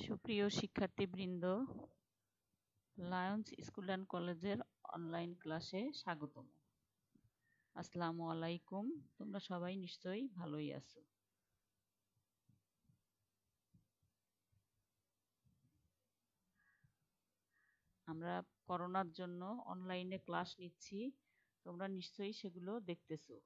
সুপ্রিয় শিক্ষার্থীবৃন্দ, Lions school and কলেজের অনলাইন ক্লাসে স্বাগতম। আসসালামু আলাইকুম। তোমরা সবাই নিশ্চয়ই ভালোই আছো। আমরা করোনার জন্য অনলাইনে ক্লাস নিচ্ছি, তোমরা নিশ্চয়ই সেগুলো দেখতেছো।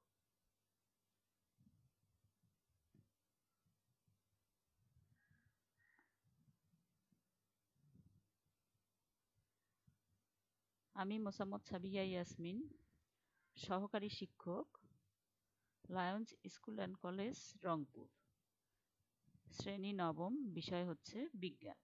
আমি মোসাম্মদ সাবিয়া ইয়াসমিন, সহকারী শিক্ষক, Lions school and college, Rangpur. শ্রেণী নবম, বিষয় হচ্ছে বিজ্ঞান।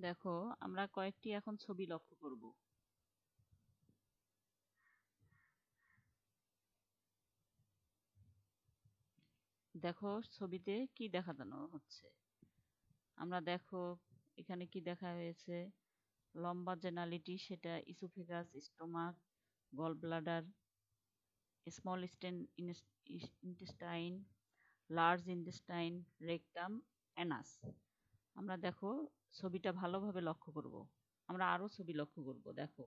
দেখো, আমরা কয়েকটি এখন ছবি লক্ষ্য করব। দেখো ছবিতে কি দেখানো হচ্ছে। আমরা দেখো এখানে কি দেখা হয়েছে, লম্বা যে নালীটি সেটা oesophagus, stomach, gallbladder, small intestine, large intestine, rectum, anus. আমরা দেখো ছবিটা ভালোভাবে লক্ষ্য করব। আমরা আরো ছবি লক্ষ্য করব। দেখো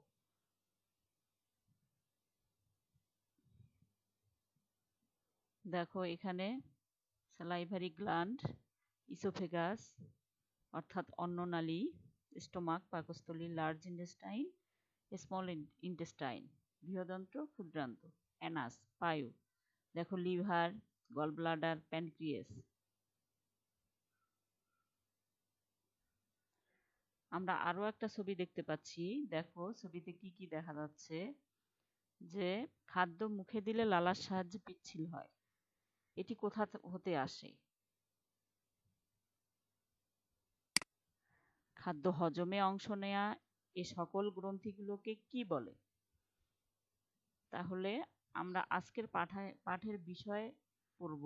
দেখো এখানে স্যালাইভারি গ্ল্যান্ড, ইসোফেগাস অর্থাৎ অন্ননালী, স্টোমাক পাকস্থলী, লার্জ ইন্টেস্টাইন, স্মল ইন্টেস্টাইন বৃহদন্ত্র, ক্ষুদ্রান্ত, অ্যানাস পায়ু, দেখো লিভার, গল ব্লাডার, প্যানক্রিয়াস। আমরা আরো একটা ছবি দেখতে পাচ্ছি। দেখো ছবিতে কি কি দেখা যাচ্ছে, যে খাদ্য মুখে দিলে লালার সাহায্যে পিচ্ছিল হয়। এটি কোথা হতে আসে? খাদ্য হজমে অংশ নেয়া এ সকল গ্রন্থিগুলোকে কি বলে? তাহলে আমরা আজকের পাঠের বিষয় পড়ব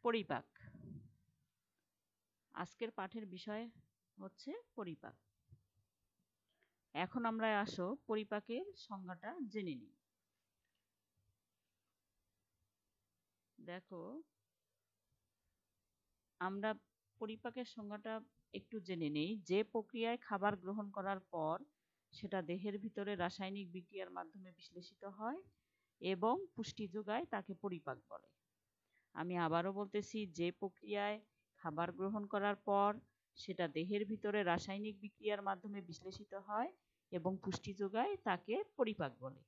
পরিপাক। আজকের পাঠের বিষয় হচ্ছে পরিপাক। এখন আমরা আসো পরিপাকের সংজ্ঞাটা জেনে নিই। দেখো আমরা পরিপাকের সংজ্ঞাটা একটু জেনে নেই। যে প্রক্রিয়ায় খাবার গ্রহণ করার পর সেটা দেহের ভিতরে রাসায়নিক বিক্রিয়ার মাধ্যমে বিশ্লেষিত হয় এবং পুষ্টি যোগায় তাকে পরিপাক বলে। আমি আবারও বলতেছি, যে প্রক্রিয়ায় খাবার গ্রহণ করার পর সেটা দেহের ভিতরে রাসায়নিক বিক্রিয়ার মাধ্যমে বিশ্লেষিত হয় এবং পুষ্টি যোগায় তাকে পরিপাক বলে।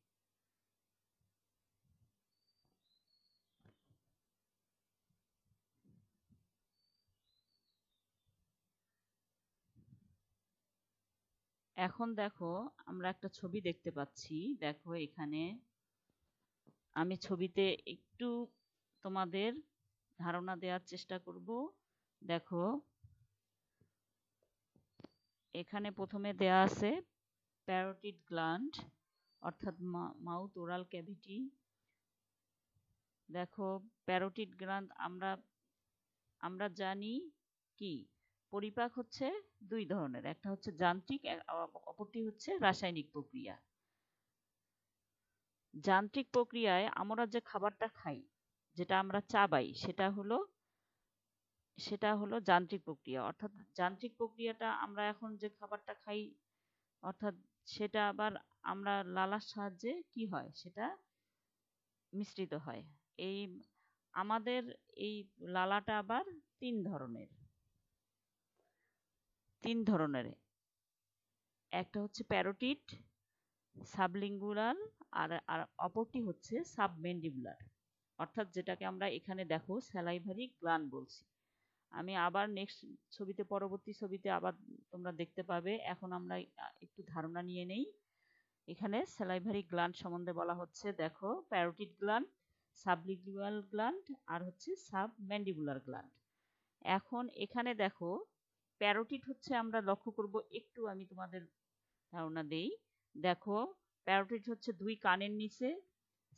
এখন দেখো আমরা একটা ছবি দেখতে পাচ্ছি। দেখো এখানে আমি ছবিতে একটু তোমাদের ধারণা দেওয়ার চেষ্টা করব। দেখো এখানে প্রথমে দেয়া আছে প্যারোটিড গ্ল্যান্ড অর্থাৎ মাউথ ওরাল ক্যাভিটি। দেখো প্যারোটিড গ্ল্যান্ড আমরা জানি কি পরিপাক হচ্ছে দুই ধরনের, একটা হচ্ছে যান্ত্রিক, অপরটি হচ্ছে রাসায়নিক প্রক্রিয়া। যান্ত্রিক প্রক্রিয়ায় আমরা যে খাবারটা খাই, যেটা আমরা চাবাই, সেটা হলো যান্ত্রিক প্রক্রিয়া। অর্থাৎ যান্ত্রিক প্রক্রিয়াটা আমরা এখন যে খাবারটা খাই, অর্থাৎ সেটা আবার আমরা লালার সাহায্যে কি হয়, সেটা মিশ্রিত হয়। এই আমাদের এই লালাটা আবার তিন ধরনের। একটা হচ্ছে প্যারোটিড, সাবলিঙ্গুয়াল, আর অপরটি হচ্ছে সাবমেন্ডিবুলার, অর্থাৎ যেটাকে আমরা এখানে দেখো স্যালাইভারি গ্ল্যান্ড বলছি। আমি আবার পরবর্তী ছবিতে আবার তোমরা দেখতে পাবে। এখন আমরা একটু ধারণা নিয়ে নেই। এখানে স্যালাইভারি গ্ল্যান্ড সম্বন্ধে বলা হচ্ছে। দেখো প্যারোটিড গ্ল্যান্ড, সাবলিঙ্গুয়াল গ্ল্যান্ড আর হচ্ছে সাবম্যান্ডিবুলার গ্ল্যান্ড। এখন এখানে দেখো প্যারোটিড হচ্ছে, আমরা লক্ষ্য করব একটু, আমি তোমাদের ধারণা দেই। দেখো প্যারোটিড হচ্ছে দুই কানের নিচে,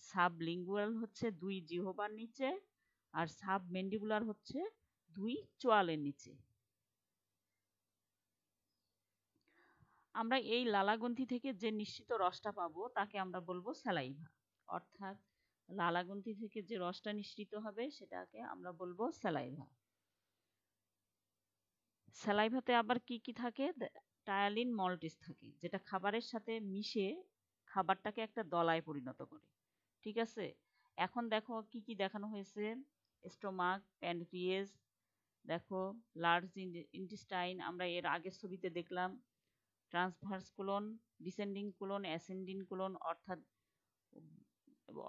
সাবলিঙ্গুয়াল হচ্ছে দুই জিহ্বার নিচে, আর সাবমেন্ডিবুলার হচ্ছে 2 চোয়ালের নিচে। আমরা এই লালাগ্রন্থি থেকে যে নিঃসৃত রসটা পাবো তাকে আমরা বলবো স্যালাইভা। অর্থাৎ লালাগ্রন্থি থেকে যে রসটা নিঃসৃত হবে সেটাকে আমরা বলবো স্যালাইভা। স্যালাইভাতে আবার কি কি থাকে? টায়ালিন মল্টিস থাকে, যেটা খাবারের সাথে মিশে খাবারটাকে একটা দলায় পরিণত করে। ঠিক আছে, এখন দেখো কি কি দেখানো হয়েছে। স্টোমাক, প্যানক্রিয়াস, দেখো লার্জ ইন্টেস্টাইন আমরা এর আগের ছবিতে দেখলাম। Transverse colon, descending colon, ascending colon,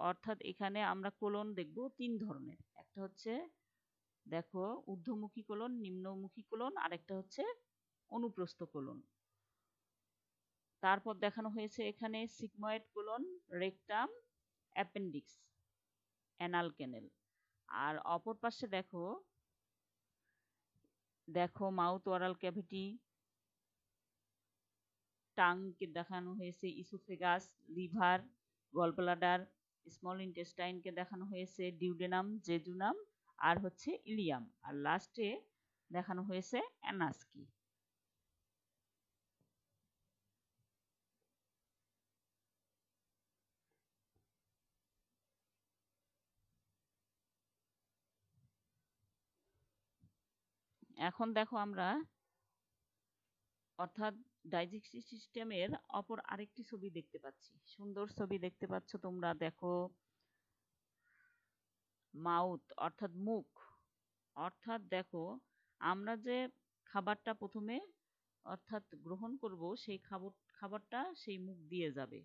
অর্থাৎ এখানে আমরা কোলন দেখব 3 ধরনের। একটা হচ্ছে দেখো ঊর্ধ্বমুখী কোলন, নিম্নমুখী কোলন, আর একটা হচ্ছে অনুপ্রস্থ কোলন। তারপর দেখানো হয়েছে এখানে sigmoid colon, rectum, appendix, anal canal. আর অপর পাশে দেখো মাউথ ওরাল ক্যাভিটি, টাংকে দেখানো হয়েছে ইসোফেগাস, লিভার, গলব্লাডার, স্মল ইন্টেস্টাইনকে দেখানো হয়েছে ডিউডেনাম, জেজুনাম, আর হচ্ছে ইলিয়াম, আর লাস্টে দেখানো হয়েছে অ্যানাস্কি। এখন দেখো আমরা অর্থাৎ ডাইজেস্টিভ সিস্টেমের অপর আরেকটি ছবি দেখতে পাচ্ছি। সুন্দর ছবি দেখতে পাচ্ছ তোমরা। দেখো মাউথ অর্থাৎ মুখ, অর্থাৎ দেখো আমরা যে খাবারটা প্রথমে অর্থাৎ গ্রহণ করব সেই খাবারটা সেই মুখ দিয়ে যাবে।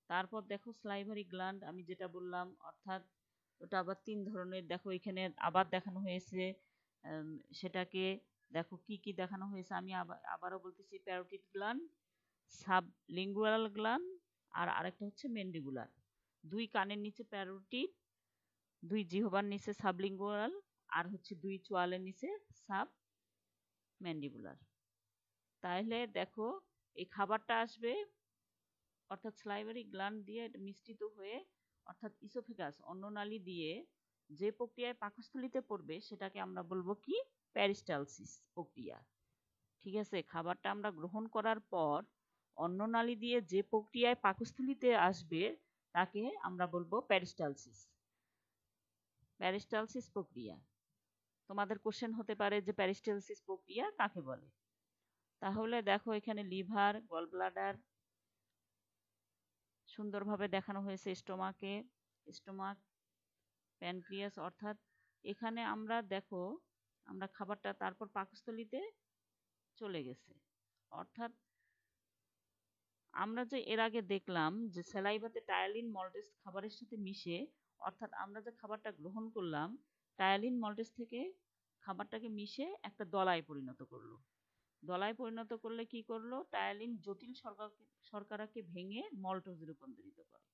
তারপর দেখো স্লাইভারি গ্ল্যান্ড, আমি যেটা বললাম, অর্থাৎ ওটা আবার 3 ধরনের। দেখো এখানে আবার দেখানো হয়েছে সেটাকে দেখো কি কি দেখানো হয়েছে। আমি আবারও বলতেছি, প্যারোটিড গ্ল্যান্ড, সাবলিঙ্গুয়াল গ্ল্যান্ড, আর আরেকটা হচ্ছে ম্যান্ডিবুলার। 2 কানের নিচে প্যারোটিড, 2 জিহ্বার নিচে সাবলিঙ্গুয়াল, আর হচ্ছে 2 চোয়ালের নিচে সাব ম্যান্ডিবুলার। তাহলে দেখো এই খাবারটা আসবে অর্থাৎ স্লাইভারি গ্ল্যান্ড দিয়ে মিশ্রিত হয়ে অর্থাৎ ইসোফেগাস অন্ননালী দিয়ে যে প্রক্রিয়ায় পাকস্থলীতে পড়বে সেটাকে আমরা বলবো কি? পেরিস্টালসিস প্রক্রিয়া। ঠিক আছে, খাবারটা আমরা গ্রহণ করার পর অন্ননালী দিয়ে যে প্রক্রিয়ায় পাকস্থলীতে আসবে তাকে আমরা বলবো পেরিস্টালসিস। পেরিস্টালসিস প্রক্রিয়া। তোমাদের কোশ্চেন হতে পারে যে পেরিস্টালসিস প্রক্রিয়া কাকে বলে। তাহলে দেখো এখানে লিভার, গলব্লাডার সুন্দরভাবে দেখানো হয়েছে, স্টোমাক, প্যানক্রিয়াস, অর্থাৎ এখানে আমরা দেখো আমরা খাবারটা তারপর পাকস্থলীতে চলে গেছে। অর্থাৎ আমরা যে এর আগে দেখলাম যে স্যালাইভাতে টায়ালিন মল্টেস খাবারের সাথে মিশে, অর্থাৎ আমরা যে খাবারটা গ্রহণ করলাম টায়ালিন মল্টেস থেকে খাবারটাকে মিশে একটা দলায় পরিণত করলো। দলায় পরিণত করলে কি করলো? টায়ালিন জটিল শর্করাকে ভেঙে মল্টোজে রূপান্তরিত করে।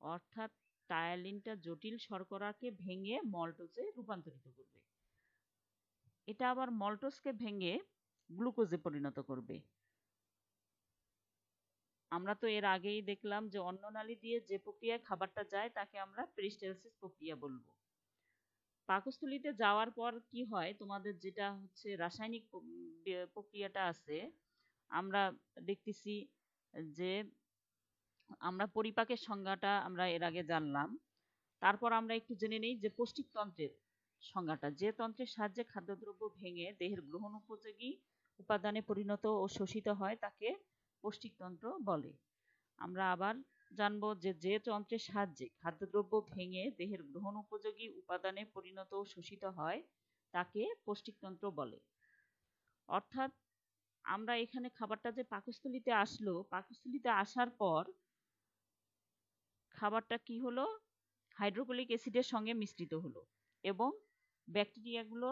অর্থাৎ টায়ালিনটা জটিল শর্করাকে ভেঙে মল্টোজে রূপান্তরিত করবে। এটা আবার মল্টোজকে ভেঙে গ্লুকোজে পরিণত করবে। আমরা তো এর আগেই দেখলাম যে অন্ননালী দিয়ে যে প্রক্রিয়ায় খাবারটা যায় তাকে আমরা পেরিস্টালসিস প্রক্রিয়া বলবো। পাকস্থলীতে যাওয়ার পর কি হয়, তোমাদের যেটা হচ্ছে রাসায়নিক প্রক্রিয়াটা আছে, আমরা দেখতেছি যে আমরা পরিপাকের সংজ্ঞাটা আমরা এর আগে জানলাম। তারপর আমরা একটু জেনে নেই যে পৌষ্টিকতন্ত্রের সংজ্ঞাটা, যে তন্ত্রের সাহায্যে খাদ্যদ্রব্য ভেঙে দেহের গ্রহণ উপযোগী উপাদানে পরিণত ও শোষিত হয় তাকে পৌষ্টিকতন্ত্র বলে। আমরা আবার জানবো যে যে তন্ত্রের সাহায্যে খাদ্যদ্রব্য ভেঙে দেহের গ্রহণ উপযোগী উপাদানে পরিণত ও শোষিত হয় তাকে পৌষ্টিকতন্ত্র বলে। অর্থাৎ আমরা এখানে খাবারটা যে পাকস্থলীতে আসলো, পাকস্থলীতে আসার পর খাবারটা কি হলো? হাইড্রোক্লোরিক অ্যাসিডের সঙ্গে মিশ্রিত হলো এবং ব্যাকটেরিয়াগুলো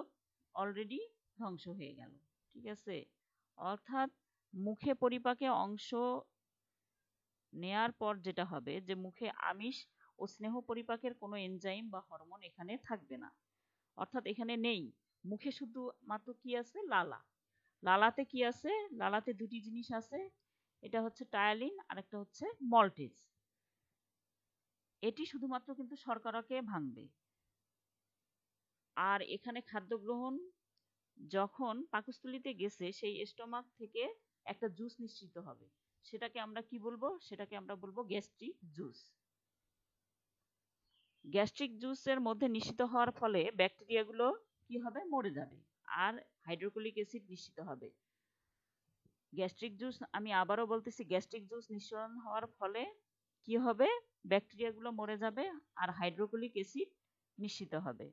অলরেডি ধ্বংস হয়ে গেল। ঠিক আছে, অর্থাৎ মুখে পরিপাকে অংশ নেয়ার পর যেটা হবে যে মুখে আমিষ ও স্নেহ পরিপাকের কোনো এনজাইম বা হরমোন এখানে থাকবে না। অর্থাৎ এখানে নেই, মুখে শুধু মাত্র কি আছে? লালা। লালাতে কি আছে? লালাতে 2টি জিনিস আছে, এটা হচ্ছে টায়ালিন আর একটা হচ্ছে মল্টেজ। এটি শুধুমাত্র কিন্তু শর্করাকে ভাঙবে। আর এখানে খাদ্য গ্রহণ যখন পাকস্থলীতে গেছে সেই স্টোমাক থেকে একটা জুস নিঃসৃত হবে, সেটাকে আমরা কি বলবো? সেটাকে আমরা বলবো গ্যাস্ট্রিক জুস। গ্যাস্ট্রিক জুসের মধ্যে নিঃসৃত হওয়ার ফলে ব্যাকটেরিয়াগুলো কি হবে? মরে যাবে, আর হাইড্রোক্লোরিক অ্যাসিড নিঃসৃত হবে। গ্যাস্ট্রিক জুস, আমি আবারও বলতেছি, গ্যাস্ট্রিক জুস নিঃসরণ হওয়ার ফলে কি হবে? ব্যাকটেরিয়াগুলো মরে যাবে আর হাইড্রোক্লোরিক অ্যাসিড নিঃসৃত হবে।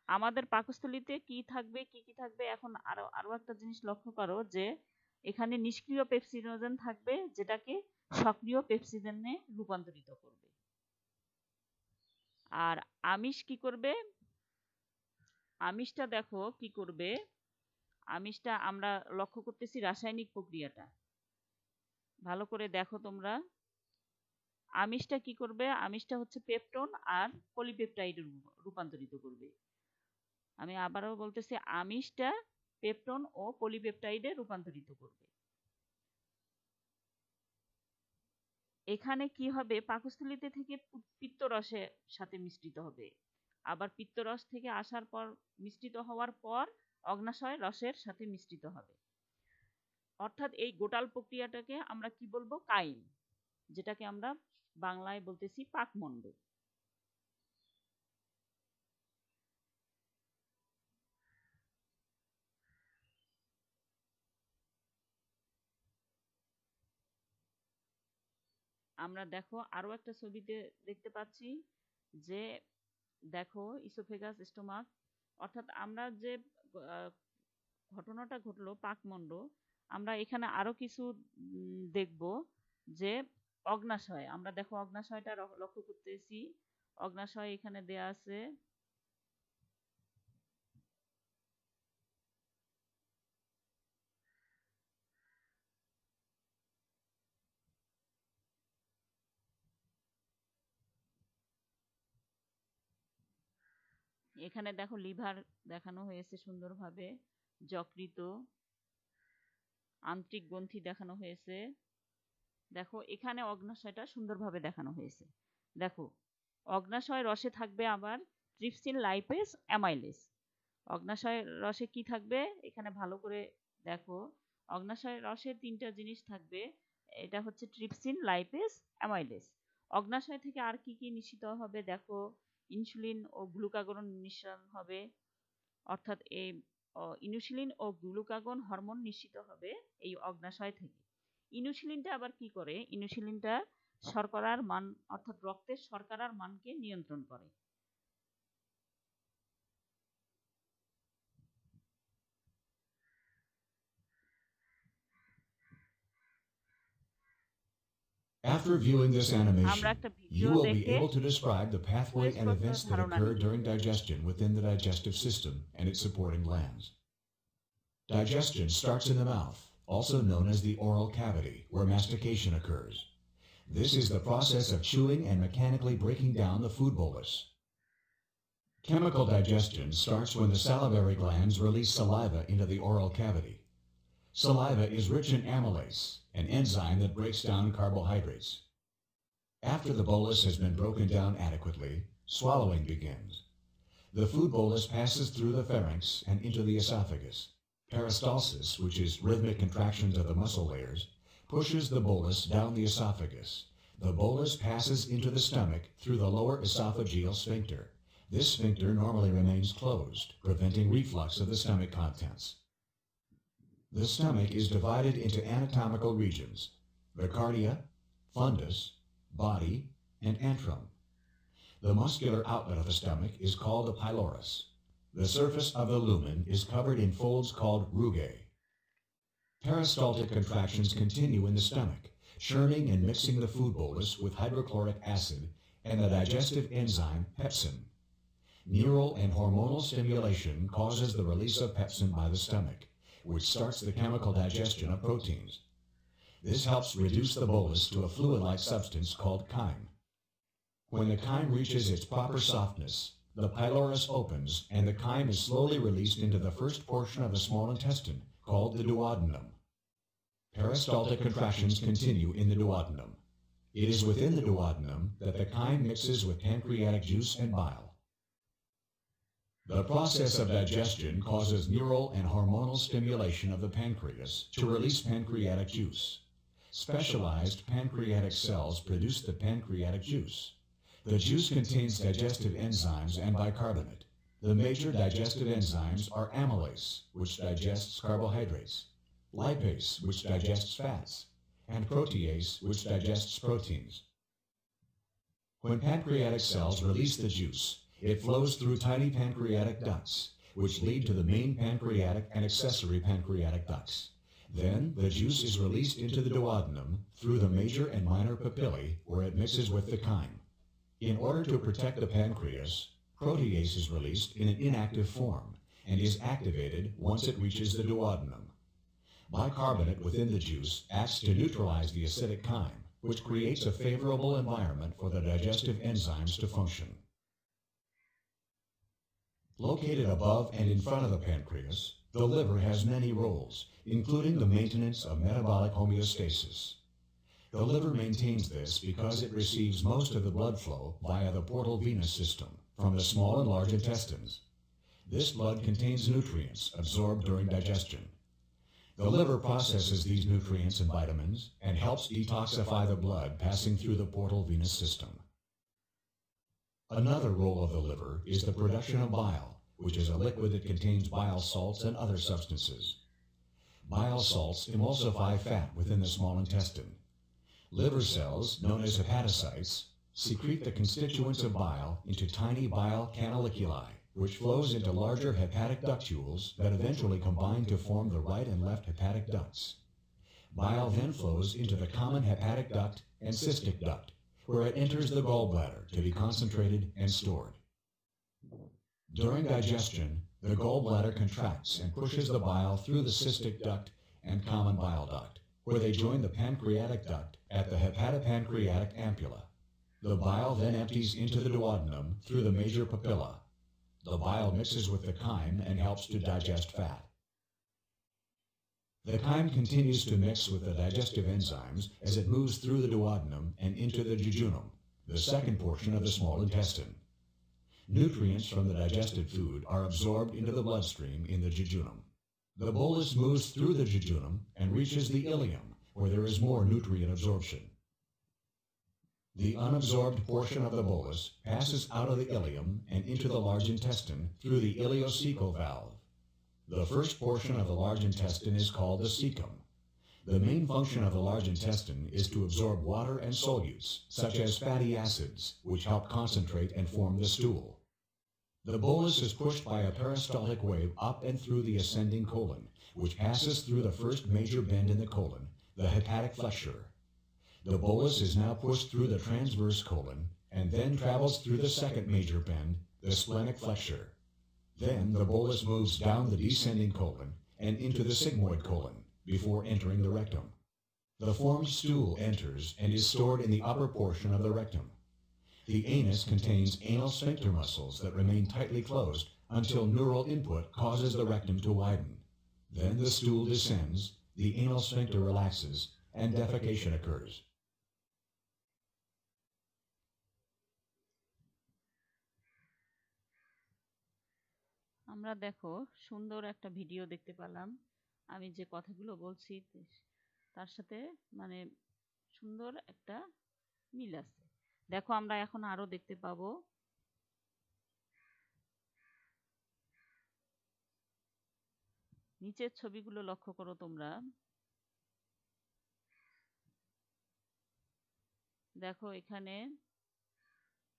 আমাদের পাকস্থলীতে কি থাকবে, কি কি থাকবে? এখন আরো একটা জিনিস লক্ষ্য করো যে এখানে নিষ্ক্রিয় পেপসিনোজেন থাকবে, যেটাকে সক্রিয় পেপসিজেনে রূপান্তরিত করবে। আর আমিষ কি করবে? আমিষটা দেখো কি করবে। আমিষটা আমরা লক্ষ্য করতেছি রাসায়নিক প্রক্রিয়াটা, ভালো করে দেখো তোমরা। আমিষটা কি করবে? আমিষটা হচ্ছে পেপটন আর পলিপেপটাইডে রূপান্তরিত করবে। আমি আবারও বলতেছি, আমিষটা পেপটন ও পলিপেপটাইডে রূপান্তরিত করবে। এখানে কি হবে? পাকস্থলীতে থেকে পিত্তরসের সাথে মিশ্রিত হবে, আবার পিত্তরস থেকে আসার পর মিশ্রিত হওয়ার পর অগ্নাশয় রসের সাথে মিশ্রিত হবে। অর্থাৎ এই গোটাল প্রক্রিয়াটাকে আমরা কি বলবো? কাইম, যেটাকে আমরা বাংলায় বলতেছি পাকমণ্ড। আমরা দেখো আরো একটা ছবিতে দেখতে পাচ্ছি যে দেখো ইসোফেগাস, স্টোমাক, অর্থাৎ আমরা যে ঘটনাটা ঘটলো পাকমণ্ড, আমরা এখানে আরো কিছু দেখব যে অগ্নাশয়। আমরা দেখো অগ্নাশয়টা লক্ষ্য করতেছি, অগ্নাশয় এখানে দেয়া আছে। এখানে দেখো লিভার দেখানো হয়েছে সুন্দরভাবে, যকৃত, আন্ত্রিক গ্রন্থি দেখানো হয়েছে। দেখো এখানে অগ্নাশয়টা সুন্দরভাবে দেখানো হয়েছে। দেখো অগ্নাশয় রসে থাকবে আবার ট্রিপসিন, লাইপেজ, অ্যামাইলেজ। অগ্নাশয় রসে কি থাকবে? এখানে ভালো করে দেখো, অগ্নাশয় রসে তিনটা জিনিস থাকবে, এটা হচ্ছে ট্রিপসিন, লাইপেজ, অ্যামাইলেজ। অগ্নাশয় থেকে আর কি কি নিঃসৃত হবে? দেখো ইনসুলিন ও গ্লুকাগন নিঃসরণ হবে, অর্থাৎ এই ইনসুলিন ও গ্লুকাগন হরমোন নিঃসৃত হবে এই অগ্নাশয় থেকে। ইনসুলিনটা আবার কি করে? ইনসুলিনটা শর্করার মান, অর্থাৎ রক্তের শর্করার মানকে নিয়ন্ত্রণ করে। After viewing this animation, আমরা একটা you ভিডিও will be দেখে able to describe the pathway and সুস্পষ্ট events that ধারণা occur নিব। during digestion within the digestive system and its supporting glands. Digestion starts in the mouth, also known as the oral cavity, where mastication occurs. This is the process of chewing and mechanically breaking down the food bolus. Chemical digestion starts when the salivary glands release saliva into the oral cavity. Saliva is rich in amylase, an enzyme that breaks down carbohydrates. After the bolus has been broken down adequately, swallowing begins. The food bolus passes through the pharynx and into the esophagus. Peristalsis, which is rhythmic contractions of the muscle layers, pushes the bolus down the esophagus. The bolus passes into the stomach through the lower esophageal sphincter. This sphincter normally remains closed, preventing reflux of the stomach contents. The stomach is divided into anatomical regions: the cardia, fundus, body, and antrum. The muscular outlet of the stomach is called the pylorus. The surface of the lumen is covered in folds called rugae. Peristaltic contractions continue in the stomach, churning and mixing the food bolus with hydrochloric acid and the digestive enzyme pepsin. Neural and hormonal stimulation causes the release of pepsin by the stomach, which starts the chemical digestion of proteins. This helps reduce the bolus to a fluid-like substance called chyme. When the chyme reaches its proper softness, the pylorus opens and the chyme is slowly released into the first portion of the small intestine, called the duodenum. Peristaltic contractions continue in the duodenum. It is within the duodenum that the chyme mixes with pancreatic juice and bile. The process of digestion causes neural and hormonal stimulation of the pancreas to release pancreatic juice. Specialized pancreatic cells produce the pancreatic juice. The juice contains digestive enzymes and bicarbonate. The major digestive enzymes are amylase, which digests carbohydrates, lipase, which digests fats, and protease, which digests proteins. When pancreatic cells release the juice, it flows through tiny pancreatic ducts, which lead to the main pancreatic and accessory pancreatic ducts. Then, the juice is released into the duodenum through the major and minor papillae, where it mixes with the chyme. In order to protect the pancreas, protease is released in an inactive form and is activated once it reaches the duodenum. Bicarbonate within the juice acts to neutralize the acidic chyme, which creates a favorable environment for the digestive enzymes to function. Located above and in front of the pancreas, the liver has many roles, including the maintenance of metabolic homeostasis. The liver maintains this because it receives most of the blood flow via the portal venous system from the small and large intestines. This blood contains nutrients absorbed during digestion. The liver processes these nutrients and vitamins and helps detoxify the blood passing through the portal venous system. Another role of the liver is the production of bile, which is a liquid that contains bile salts and other substances. Bile salts emulsify fat within the small intestine. Liver cells, known as hepatocytes, secrete the constituents of bile into tiny bile canaliculi, which flows into larger hepatic ductules that eventually combine to form the right and left hepatic ducts. Bile then flows into the common hepatic duct and cystic duct, where it enters the gallbladder to be concentrated and stored. During digestion, the gallbladder contracts and pushes the bile through the cystic duct and common bile duct, where they join the pancreatic duct at the hepatopancreatic ampulla. The bile then empties into the duodenum through the major papilla. The bile mixes with the chyme and helps to digest fat. The chyme continues to mix with the digestive enzymes as it moves through the duodenum and into the jejunum, the second portion of the small intestine. Nutrients from the digested food are absorbed into the bloodstream in the jejunum. The bolus moves through the jejunum and reaches the ileum, where there is more nutrient absorption. The unabsorbed portion of the bolus passes out of the ileum and into the large intestine through the ileocecal valve. The first portion of the large intestine is called the cecum. The main function of the large intestine is to absorb water and solutes, such as fatty acids, which help concentrate and form the stool. The bolus is pushed by a peristaltic wave up and through the ascending colon, which passes through the first major bend in the colon, the hepatic flexure. The bolus is now pushed through the transverse colon and then travels through the second major bend, the splenic flexure. Then the bolus moves down the descending colon and into the sigmoid colon before entering the rectum. The formed stool enters and is stored in the upper portion of the rectum. The anus contains anal sphincter muscles that remain tightly closed until neural input causes the rectum to widen. Then the stool descends, the anal sphincter relaxes, and defecation occurs. আমরা দেখো সুন্দর একটা video দেখতে পেলাম। আমি যে কথাগুলো বলছি তার সাথে মানে সুন্দর একটা মিল আছে। দেখো আমরা এখন আরো দেখতে পাবো। নিচের ছবিগুলো লক্ষ্য করো তোমরা। দেখো এখানে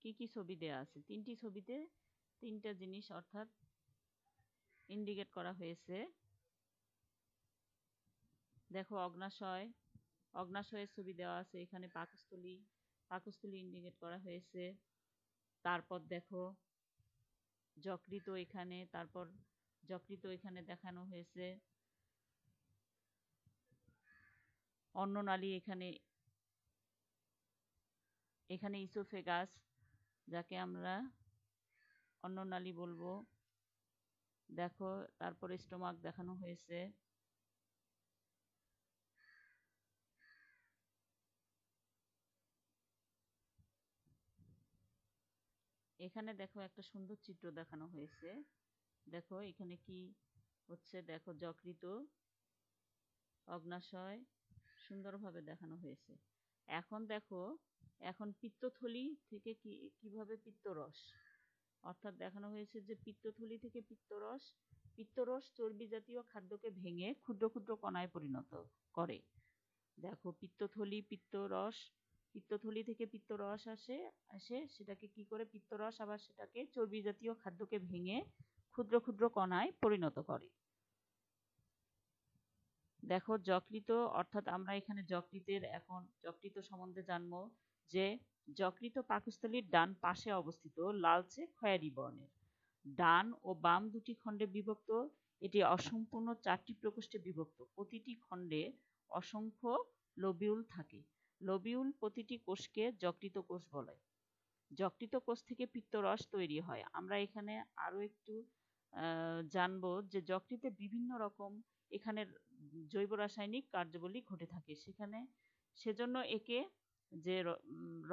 কি কি ছবি দেয়া আছে। তিনটি ছবিতে তিনটা জিনিস অর্থাৎ ইন্ডিকেট করা হয়েছে। দেখো অগ্নাশয়ের ছবি দেওয়া আছে, এখানে পাকস্থলী ইন্ডিকেট করা হয়েছে। তারপর দেখো যকৃত এখানে দেখানো হয়েছে। অন্ননালী এখানে ইসোফেগাস, যাকে আমরা অন্ননালী বলবো। দেখো তারপর স্টোমাক দেখানো হয়েছে। এখানে দেখো একটা সুন্দর চিত্র দেখানো হয়েছে। দেখো এখানে কি হচ্ছে, দেখো যকৃত, অগ্নাশয় সুন্দরভাবে দেখানো হয়েছে। এখন দেখো, এখন পিত্তথলি থেকে কিভাবে পিত্তরস, অর্থাৎ দেখানো হয়েছে যে পিত্তথলি থেকে পিত্তরস, পিত্তরস চর্বি জাতীয় খাদ্যকে ভেঙে ক্ষুদ্র ক্ষুদ্র কণায় পরিণত করে। দেখো পিত্তথলি, পিত্তরস, পিত্তথলি থেকে পিত্তরস আসে সেটাকে কি করে, পিত্তরস আবার সেটাকে চর্বি জাতীয় খাদ্যকে ভেঙে ক্ষুদ্র ক্ষুদ্র কণায় পরিণত করে। দেখো যকৃত, অর্থাৎ আমরা এখানে যকৃতের, এখন যকৃত সম্বন্ধে জানবো যে যকৃত পাকস্থলীর ডান পাশে অবস্থিত, লালচে খয়েরি বর্ণের, ডান ও বাম দুটি খণ্ডে বিভক্ত। এটি অসম্পূর্ণ 4টি প্রকোষ্ঠে বিভক্ত। প্রতিটি খণ্ডে অসংখ্য লোবিউল থাকে। লোবিউল প্রতিটি কোষকে যকৃত কোষ বলে। যকৃত কোষ থেকে পিত্তরস তৈরি হয়। আমরা এখানে আরো একটু জানবো যে যকৃতে বিভিন্ন রকম এখানে জৈব রাসায়নিক কার্যাবলী ঘটে থাকে, সেজন্য একে যে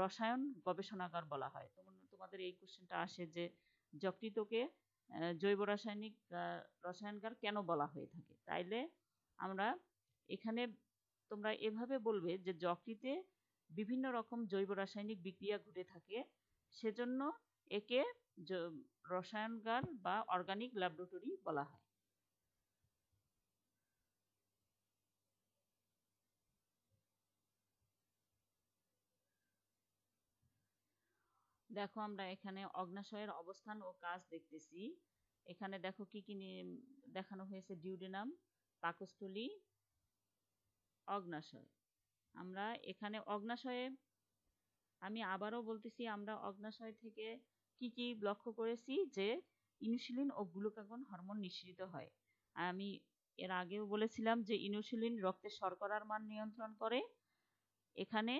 রসায়ন গবেষণাগার বলা হয়। তোমাদের এই কোশ্চেনটা আসে যে যকৃতকে জৈব রসায়নগার কেন বলা হয়ে থাকে। তাইলে আমরা এখানে, তোমরা এভাবে বলবে যে যকৃতে বিভিন্ন রকম জৈব রাসায়নিক বিক্রিয়া ঘটে থাকে, সেজন্য একে রসায়নগার বা অর্গানিক ল্যাবরেটরি বলা হয়। দেখো আমরা এখানে অগ্নাশয়ের অবস্থান ও কাজ দেখতেছি। এখানে দেখো কি কি দেখানো হয়েছে, ডিউডেনাম, পাকস্থলী, অগ্নাশয়। আমরা এখানে অগ্নাশয়ে, আমি আবারও বলতেছি, আমরা অগ্নাশয় থেকে কি কি লক্ষ্য করেছি যে ইনসুলিন ও গ্লুকাগন হরমোন নিঃসৃত হয়। আমি এর আগেও বলেছিলাম যে ইনসুলিন রক্তে শর্করার মান নিয়ন্ত্রণ করে। এখানে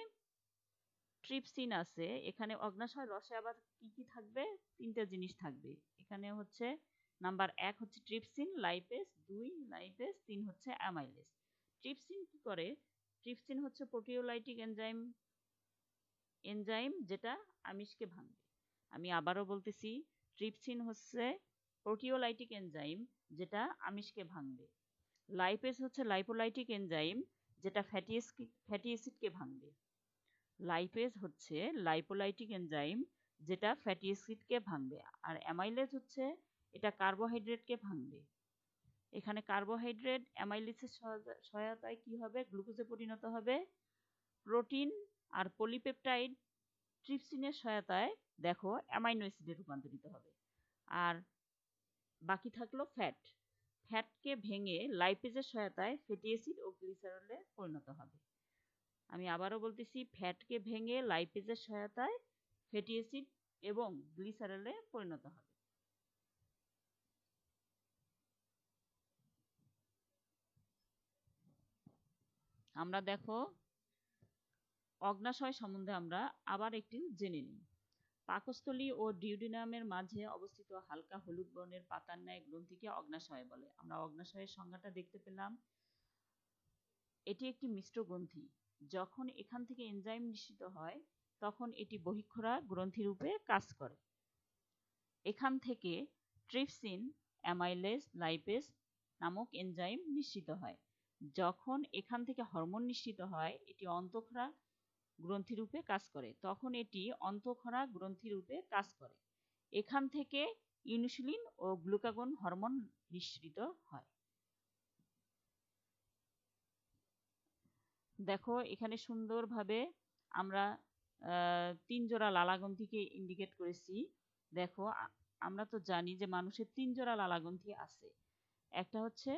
ট্রিপসিন আছে। এখানে অগ্নাশয় রসে আবার কি কি থাকবে, 3টে জিনিস থাকবে। এখানে হচ্ছে নাম্বার 1 হচ্ছে ট্রিপসিন, লাইপেজ 2 লাইপেজ, 3 হচ্ছে অ্যামাইলেজ। ট্রিপসিন কি করে, ট্রিপসিন হচ্ছে প্রোটিওলাইটিক এনজাইম যেটা আমিষকে ভাঙবে। আমি আবারও বলতেছি, ট্রিপসিন হচ্ছে প্রোটিওলাইটিক এনজাইম যেটা আমিষকে ভাঙবে। লাইপেজ হচ্ছে লাইপোলাইটিক এনজাইম যেটা ফ্যাটি অ্যাসিডকে ভাঙবে। লাইপেজ হচ্ছে লাইপোলাইটিক এনজাইম যেটা ফ্যাটি অ্যাসিডকে ভাঙবে। আর অ্যামাইলেজ হচ্ছে এটা কার্বোহাইড্রেটকে ভাঙবে। এখানে কার্বোহাইড্রেট অ্যামাইলেজের সহায়তায় কি হবে, গ্লুকোজে পরিণত হবে। প্রোটিন আর পলিপেপটাইড ট্রিপসিনের সহায়তায় দেখো অ্যামাইনো অ্যাসিডে রূপান্তরিত হবে। আর বাকি থাকলো ফ্যাট, ফ্যাটকে ভেঙে লাইপেজের সহায়তায় ফ্যাটি অ্যাসিড ও গ্লিসারলে পরিণত হবে। আমি আবারও বলতেছি, ফ্যাটকে ভেঙে লাইপেজের সহায়তায় ফ্যাটি অ্যাসিড এবং গ্লিসারলে পরিণত হবে। আমরা দেখো অগ্নাশয় সম্বন্ধে আমরা আবার একটু জেনে নিই। পাকস্থলী ও ডিউডিনামের মাঝে অবস্থিত হালকা হলুদ বর্ণের পাতার ন্যায় গ্রন্থিকে অগ্নাশয় বলে। আমরা অগ্নাশয়ের সংজ্ঞাটা দেখতে পেলাম। এটি একটি মিশ্র গ্রন্থি। যখন এখান থেকে এনজাইম নিঃসৃত হয় তখন এটি বহিঃক্ষরা গ্রন্থি রূপে কাজ করে। এখান থেকে ট্রিপসিন, অ্যামাইলেজ, লাইপেজ নামক এনজাইম নিঃসৃত হয়। যখন এখান থেকে হরমোন নিঃসৃত হয় এটি অন্তঃক্ষরা গ্রন্থি রূপে কাজ করে, তখন এটি অন্তঃক্ষরা গ্রন্থি রূপে কাজ করে। এখান থেকে ইনসুলিন ও গ্লুকাগন হরমোন নিঃসৃত হয়। দেখো এখানে সুন্দরভাবে আমরা 3 জোড়া লালাগ্রন্থিকে ইন্ডিকেট করেছি। দেখো আমরা তো জানি যে মানুষের 3 জোড়া লালাগ্রন্থি আছে। একটা হচ্ছে,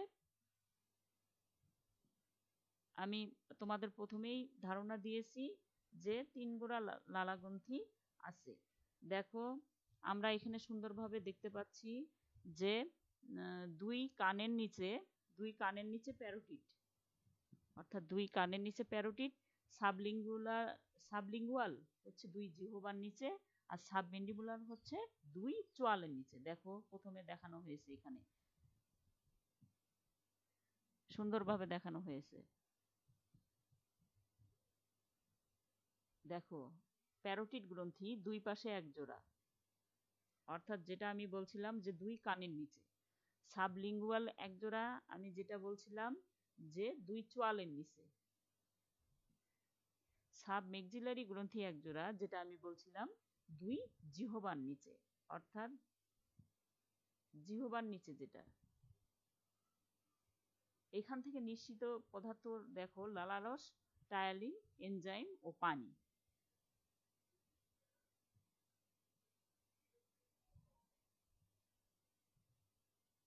আমি তোমাদের প্রথমেই ধারণা দিয়েছি যে 3 জোড়া লালাগ্রন্থি আছে। দেখো আমরা এখানে সুন্দরভাবে দেখতে পাচ্ছি যে দুই কানের নিচে প্যারোটিড, অর্থাৎ 2 কানের নিচে প্যারোটিড, সাবলিঙ্গুয়াল হচ্ছে 2 জিহ্বার নিচে, আর সাবমেন্ডিবুলার হচ্ছে 2 চোয়ালের নিচে। দেখো প্রথমে দেখানো হয়েছে, এখানে সুন্দরভাবে দেখানো হয়েছে। দেখো প্যারোটিড গ্রন্থি 2 পাশে 1 জোড়া, অর্থাৎ যেটা আমি বলছিলাম যে 2 কানের নিচে। সাবলিঙ্গুয়াল একজোড়া, আমি যেটা বলছিলাম যে 2 চোয়ালের নিচে। সাবমেক্সিলারি গ্রন্থি একজোড়া, যেটা আমি বলছিলাম 2 জিহ্বার নিচে, অর্থাৎ জিহ্বার নিচে যেটা। এখান থেকে নিঃসৃত পদার্থ দেখো লালারস, টায়ালিন, এনজাইম ও পানি।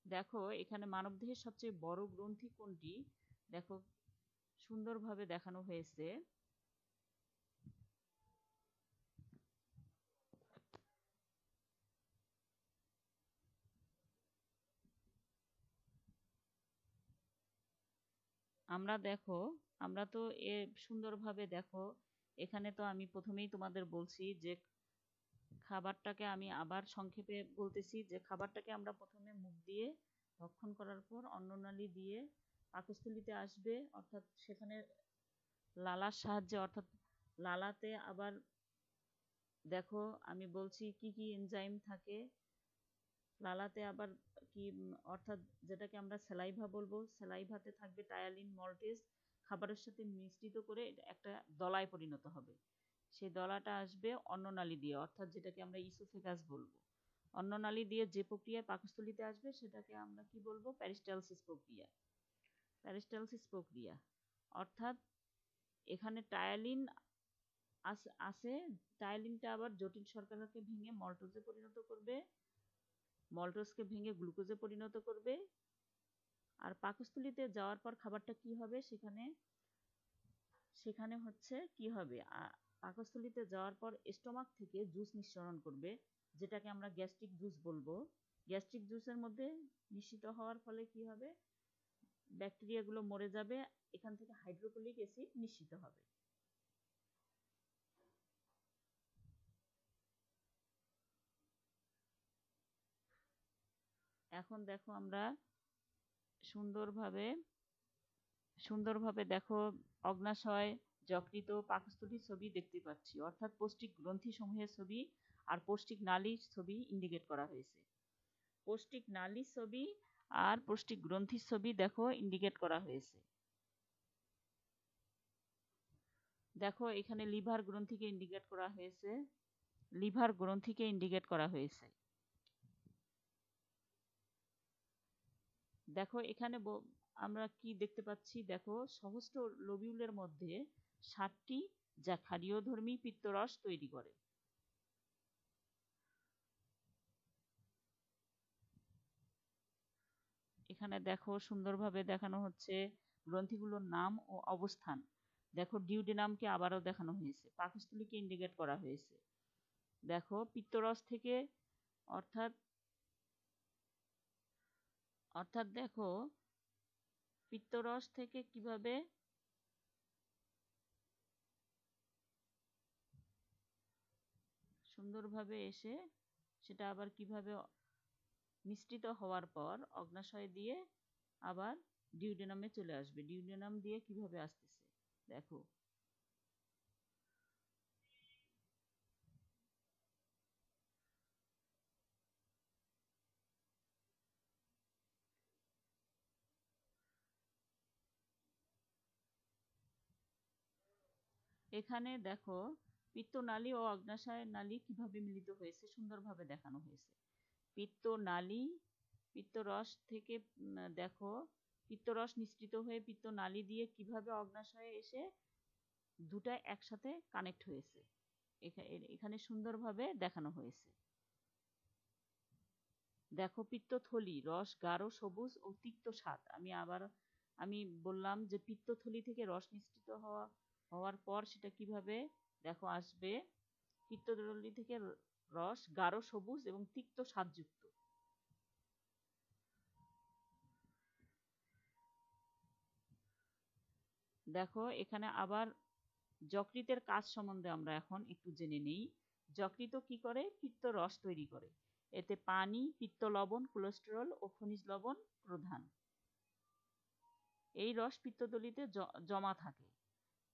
দেখো এখানে মানবদেহের সবচেয়ে বড় গ্রন্থি কোনটি, দেখো সুন্দরভাবে দেখানো হয়েছে। আমরা তো সুন্দরভাবে দেখো, এখানে তো আমি প্রথমেই তোমাদের বলছি যে খাবারটাকে আমি আবার সংক্ষেপে বলতেছি যে খাবারটাকে আমরা প্রথমে মুখ দিয়ে ভক্ষণ করার পর অন্ননালী দিয়ে পাকস্থলীতে আসবে, অর্থাৎ সেখানে লালার সাহায্যে, অর্থাৎ লালাতে আবার দেখো আমি বলছি কি কি এনজাইম থাকে লালাতে, আবার কি অর্থাৎ যেটাকে আমরা স্যালাইভা বলবো, স্যালাইভাতে থাকবে টায়ালিন মল্টেজ, খাবারের সাথে মিশ্রিত করে একটা দলায় পরিণত হবে। সেই দলাটা আসবে অন্ননালী দিয়ে, অর্থাৎ যেটাকে আমরা ইসোফেগাস বলবো। অন্ননালী দিয়ে যে প্রক্রিয়ায় পাকস্থলীতে আসবে সেটাকে আমরা কি বলবো, প্যারিস্টালসিস প্রক্রিয়া। প্যারিস্টালসিস প্রক্রিয়া অর্থাৎ এখানে টায়ালিন আছে, টায়ালিনটা আবার জটিল শর্করাকে ভেঙে মল্টোজে পরিণত করবে, মল্টোজকে ভেঙে গ্লুকোজে পরিণত করবে। আর পাকস্থলীতে যাওয়ার পর খাবারটা কি হবে, সেখানে হচ্ছে কি হবে, পাকস্থলীতে যাওয়ার পর স্টোমাক থেকে জুস নিঃসরণ করবে, যেটাকে আমরা গ্যাস্ট্রিক জুস বলবো। গ্যাস্ট্রিক জুসের মধ্যে নিঃসৃত হওয়ার ফলে কি হবে, ব্যাকটেরিয়াগুলো মরে যাবে, এখান থেকে হাইড্রোক্লোরিক অ্যাসিড নিঃসৃত হবে। এখন দেখো আমরা সুন্দরভাবে দেখো অগ্নাশয়, যকৃত, পাকস্থলীর ছবি দেখতে পাচ্ছি, অর্থাৎ পৌষ্টিক গ্রন্থি সমূহের ছবি আর পৌষ্টিক নালীর ছবি ইন্ডিকেট করা হয়েছে। পৌষ্টিক নালীর ছবি আর পৌষ্টিক গ্রন্থির ছবি দেখো ইন্ডিকেট করা হয়েছে। দেখো এখানে লিভার গ্রন্থিকে ইন্ডিকেট করা হয়েছে, লিভার গ্রন্থিকে ইন্ডিকেট করা হয়েছে। দেখো এখানে আমরা কি দেখতে পাচ্ছি, দেখো সহস্র লোবিউলের মধ্যে 7টি যা ক্ষারীয়ধর্মী পিত্তরস তৈরি করে। এখানে দেখো সুন্দরভাবে দেখানো হচ্ছে গ্রন্থিগুলোর নাম ও অবস্থান। দেখো ডিউডেনামকে আবারও দেখানো হয়েছে, পাকস্থলীকে ইন্ডিকেট করা হয়েছে। দেখো পিত্তরস থেকে অর্থাৎ দেখো পিত্তরস থেকে কিভাবে সুন্দরভাবে এসে সেটা আবার কিভাবে মিশ্রিত হওয়ার পর অগ্নাশয় দিয়ে আবার ডিউডেনামে চলে আসবে, ডিউডেনাম দিয়ে কিভাবে আসতেছে দেখো। এখানে দেখো পিত্তনালী ও অগ্নাশয় নালী কিভাবে মিলিত হয়েছে সুন্দরভাবে দেখানো হয়েছে। পিত্তনালী, পিত্তরস থেকে দেখো পিত্তরস নিঃসৃত হয়ে পিত্তনালী দিয়ে কিভাবে অগ্নাশয়ে এসে দুটা একসাথে কানেক্ট হয়েছে, এখানে সুন্দরভাবে দেখানো হয়েছে। দেখো পিত্তথলি, রস গাঢ় সবুজ ও তিক্ত স্বাদ। আমি বললাম যে পিত্তথলি থেকে রস নিঃসৃত হওয়ার পর সেটা কিভাবে দেখো আসবে, পিত্তথলি থেকে রস গাঢ় সবুজ এবং তিক্ত স্বাদযুক্ত। দেখো এখানে আবার যকৃতের কাজ সম্বন্ধে আমরা এখন একটু জেনে নিই। যকৃত কি করে, পিত্ত রস তৈরি করে, এতে পানি, পিত্ত লবণ, কোলেস্টেরল ও খনিজ লবণ প্রধান। এই রস পিত্তথলিতে জমা থাকে।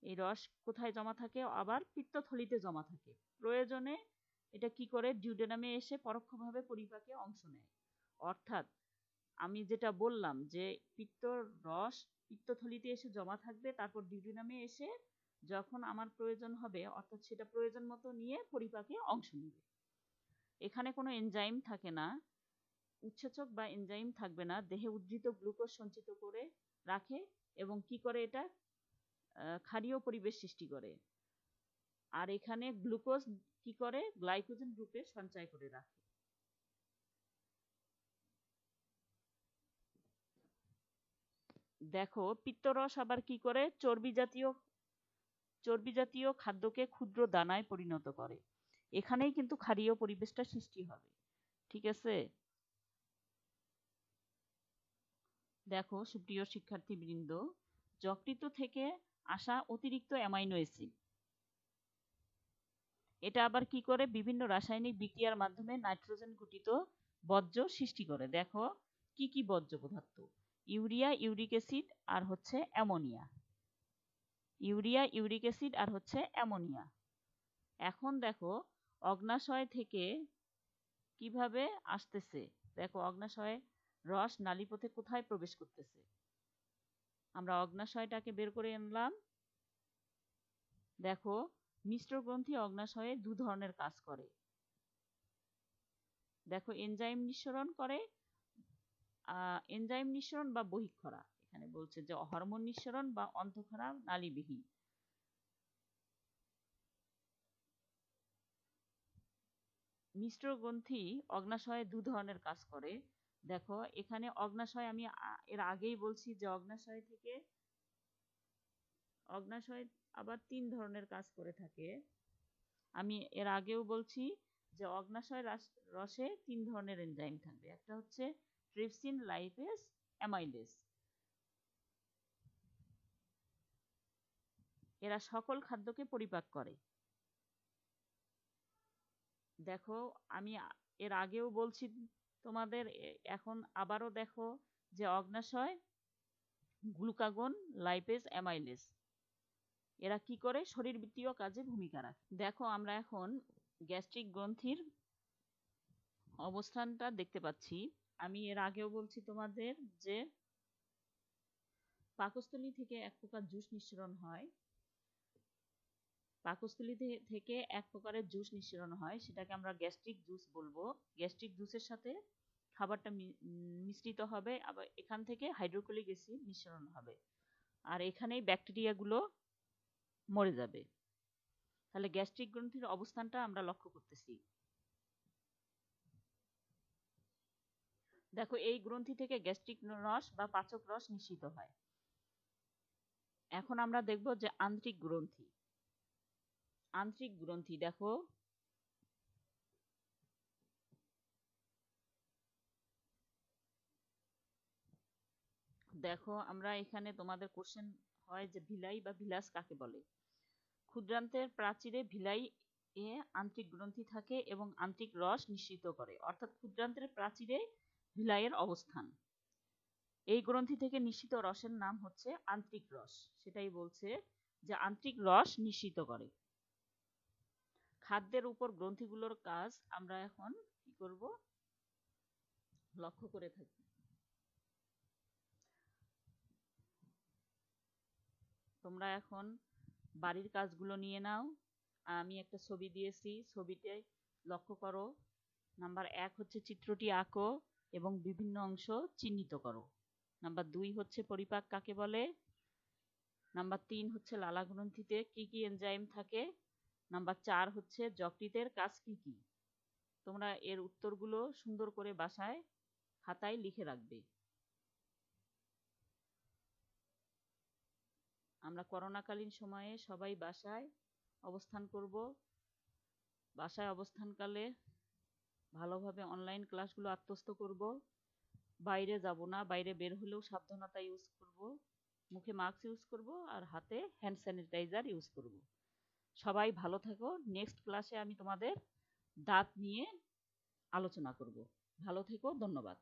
এই রস কোথায় জমা থাকে, আবার পিত্তথলিতে জমা থাকে। প্রয়োজনে এটা কি করে, ডিউডেনামে এসে পরোক্ষভাবে পরিপাকে অংশ নেয়। অর্থাৎ আমি যেটা বললাম যে পিত্তর রস পিত্তথলিতে এসে জমা থাকবে, তারপর ডিউডিনামে এসে যখন আমার প্রয়োজন হবে অর্থাৎ সেটা প্রয়োজন মতো নিয়ে পরিপাকে অংশ নেবে। এখানে কোনো এনজাইম থাকে না, উৎসেচক বা এনজাইম থাকবে না, দেহে উদ্ধৃত গ্লুকোজ সঞ্চিত করে রাখে এবং কি করে এটা ক্ষারীয় পরিবেশ সৃষ্টি করে। আর এখানে গ্লুকোজ কি করে গ্লাইকোজেন গ্রুপে সঞ্চয় করে রাখে। দেখো পিত্তরস আবার কি করে চর্বি জাতীয় খাদ্যকে ক্ষুদ্র দানায় পরিণত করে। এখানেই কিন্তু ক্ষারীয় পরিবেশটা সৃষ্টি হবে। ঠিক আছে, দেখো সুপ্রিয় শিক্ষার্থীবৃন্দ, যকৃৎ থেকে আসা অতিরিক্ত অ্যামাইনো অ্যাসিড এটা আবার কি করে বিভিন্ন রাসায়নিক বিক্রিয়ার মাধ্যমে নাইট্রোজেন ঘটিত বর্জ্য সৃষ্টি করে। দেখো কি কি বর্জ্য পদার্থ, ইউরিয়া, ইউরিক অ্যাসিড আর হচ্ছে অ্যামোনিয়া। ইউরিয়া, ইউরিক অ্যাসিড আর হচ্ছে অ্যামোনিয়া। এখন দেখো অগ্নাশয় থেকে কিভাবে আসতেছে। দেখো অগ্নাশয়ে রস নালীপথে কোথায় প্রবেশ করতেছে। আমরা অগ্নাশয়টাকে বের করে আনলাম। দেখো মিশ্র গ্রন্থি অগ্নাশয়ে দু ধরনের কাজ করে। দেখো এনজাইম নিঃসরণ করে, এনজাইম নিঃসরণ বা বহিঃক্ষরা। এখানে বলছে যে হরমোন নিঃসরণ বা অন্তঃক্ষরা নালীবিহীন। মিশ্র গ্রন্থি অগ্নাশয়ে দু ধরনের কাজ করে। দেখো এখানে অগ্নাশয় আমি এর আগেই বলছি যে অগ্নাশয় আবার তিন ধরনের কাজ করে থাকে। আমি এর আগেও বলছি যে অগ্নাশয় রসে তিন ধরনের এনজাইম থাকবে। একটা হচ্ছে ট্রিপসিন, লাইপেজ, অ্যামাইলেজ। এরা সকল খাদ্যকে পরিপাক করে। দেখো আমি এর আগেও বলছি তোমাদের, এখন আবারও দেখো যে অগ্নাশয় গ্লুকাগন, লাইপেজ, অ্যামাইলেজ এরা কি করে শরীরবৃত্তীয় কাজে ভূমিকা রাখে। দেখো আমরা এখন গ্যাস্ট্রিক গ্রন্থির অবস্থানটা দেখতে পাচ্ছি। আমি এর আগেও বলছি তোমাদের যে পাকস্থলী থেকে এক প্রকার জুস নিঃসরণ হয়। পাকস্থলী থেকে এক প্রকারের জুস নিঃসরণ হয়, সেটাকে আমরা গ্যাস্ট্রিক জুস বলবো। গ্যাস্ট্রিক জুসের সাথে খাবারটা মিশ্রিত হবে, আবার এখান থেকে হাইড্রোক্লোরিক অ্যাসিড নিঃসরণ হবে, আর এখানেই ব্যাকটেরিয়াগুলো মরে যাবে। তাহলে গ্যাস্ট্রিক গ্রন্থির অবস্থানটা আমরা লক্ষ্য করতেছি। দেখো এই গ্রন্থি থেকে গ্যাস্ট্রিক রস বা পাচক রস নিঃসৃত হয়। এখন আমরা দেখব যে আন্ত্রিক গ্রন্থি। আন্ত্রিক গ্রন্থি দেখো দেখো আমরা এখানে তোমাদের কোশ্চেন হয় যে ভিলাই বা ভিলাস কাকে বলে। ক্ষুদ্রান্তের প্রাচীরে ভিলাই এ আন্ত্রিক গ্রন্থি থাকে এবং আন্ত্রিক রস নিঃসৃত করে, অর্থাৎ ক্ষুদ্রান্তের প্রাচীরে ভিলাইয়ের অবস্থান। এই গ্রন্থি থেকে নিঃসৃত রসের নাম হচ্ছে আন্ত্রিক রস। সেটাই বলছে যে আন্ত্রিক রস নিঃসৃত করে। খাদ্যের উপর গ্রন্থিগুলোর কাজ আমরা এখন কি করব লক্ষ্য করে থাকি। তোমরা এখন বাড়ির কাজগুলো নিয়ে নাও। আমি একটা ছবি দিয়েছি, ছবিতে লক্ষ্য করো। নাম্বার 1 হচ্ছে চিত্রটি আঁকো এবং বিভিন্ন অংশ চিহ্নিত করো। নাম্বার 2 হচ্ছে পরিপাক কাকে বলে। নাম্বার 3 হচ্ছে লালা গ্রন্থিতে কি কি এনজাইম থাকে। নাম্বার 4 হচ্ছে যকৃতের কাজ কি কি। তোমরা এর উত্তরগুলো সুন্দর করে বাসায় খাতায় লিখে রাখবে। আমরা করোনাকালীন সময়ে সবাই বাসায় অবস্থান করব। বাসায় অবস্থানকালে ভালোভাবে অনলাইন ক্লাসগুলো আত্মস্থ করব। বাইরে যাব না, বাইরে বের হলেও সাবধানতা ইউজ করব, মুখে মাস্ক ইউজ করব আর হাতে হ্যান্ড স্যানিটাইজার ইউজ করব। সবাই ভালো থাকো। নেক্সট ক্লাসে আমি তোমাদের দাঁত নিয়ে আলোচনা করব। ভালো থেকো, ধন্যবাদ।